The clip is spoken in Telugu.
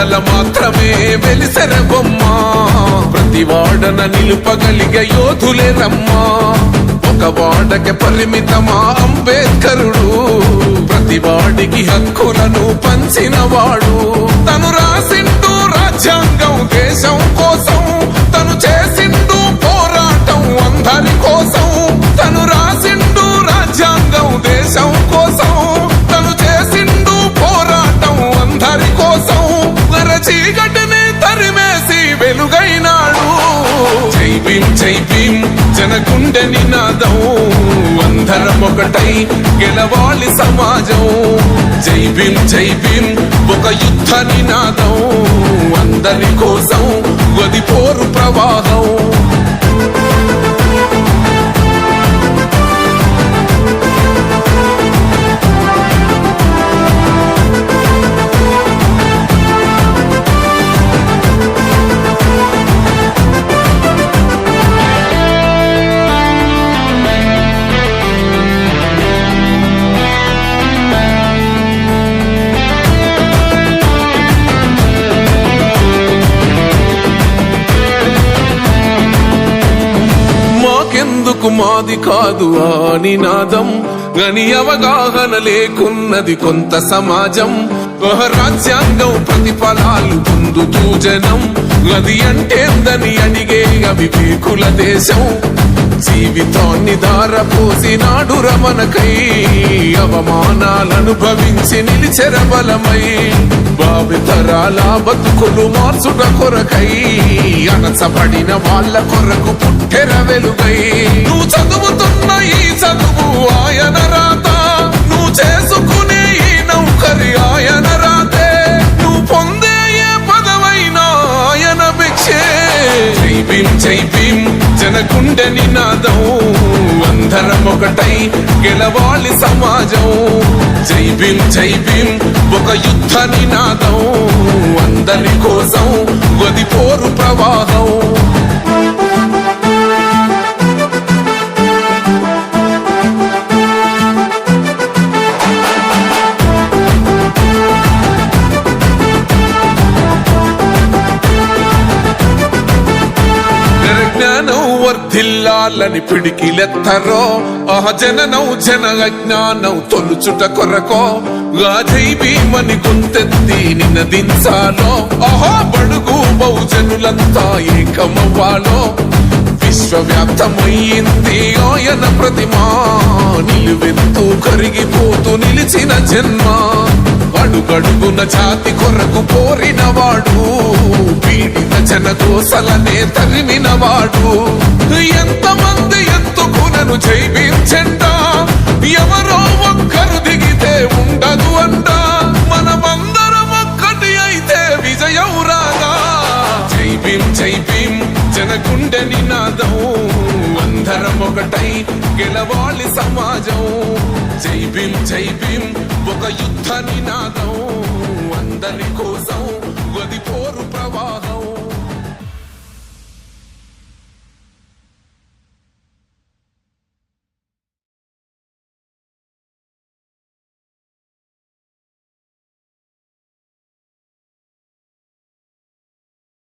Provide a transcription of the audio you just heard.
వాడల మాత్రమే వెలిసెర బొమ్మ ప్రతి వాడన నిలుపగలిగే యోధులే రమ్మా ఒక వాడకి పరిమితమా అంబేద్కరుడు ప్రతి వాడికి హక్కులను పంచిన వాడు తను రాసిండు రాజ్యాంగం దేశం కోసం తను చేసిండు పోరాటం అందరి కోసం తను రాసిండు రాజ్యాంగం దేశం కోసం తను చేసిండు పోరాటం అందరి కోసం చీకటిని తరిమేసి వెలుగైనాడు జై భీం జై భీం జనగుండె నినాదం అందరం ఒకటై గెలవాలి సమాజం జై భీం ఒక యుద్ధ నినాదం అందరి కోసం గది పోరు ప్రవాహం ఎందుకు మాది కాదు ఆ నినాదం గని అవగాహన లేకున్నది కొంత సమాజం రాజ్యాంగం ప్రతిఫలాలు పొందుతూ జనం గది అంటేందని అడిగే అవివేకుల దేశం జీవితాన్ని దారపోసినాడు రమణకై అవమానాలనుభవించి నిలిచెర బలమై భావితరాల బతుకులు మార్చుట కొరకై అనసబడిన వాళ్ళ కొరకు పుట్టెర వెలుగై నువ్వు చదువుతున్న ఈ చదువు ఆయన రాత నువ్వు చేసుకునే ఈ నౌకరి ఆయన రాతే నువ్వు పొందే ఏ పదవైనా ఆయన భిక్షే జై భీం జనగుండె నినాదం అందరం ఒకటై గెలవాలి సమాజం జై భీం ఒక యుద్ధ నినాదం అందరి కోసం గది పోరు ప్రవాహం వర్ధిల్లాలని పిడికిలెత్తరో జననం జన అజ్ఞానం తొలుచుట కొరకో జై భీమని గొంతెత్తి నినదించాలో బడుగు బహుజనులంతా ఏకమవ్వాలో విశ్వవ్యాప్తమయ్యింది ఆయన ప్రతిమా నిలువెత్తు కరిగిపోతూ నిలిచిన జన్మ అడుగడుగున జాతి కొరకు పోరినవాడు పీడిత జనకోసలనే తరిమినవాడు ఎంతమంది ఎత్తుకునను జై భీం జెండా ఎవరో ఒక్కరు దిగితే ఉండదు అంట మనమందరం ఒక్కటి అయితే విజయం రాగా జై భీం జనగుండె నినాదం అందరం ఒకటై గెలవాలి సమాజం జై భీం ఒక యుద్ధ నినాదం అందరి కోసం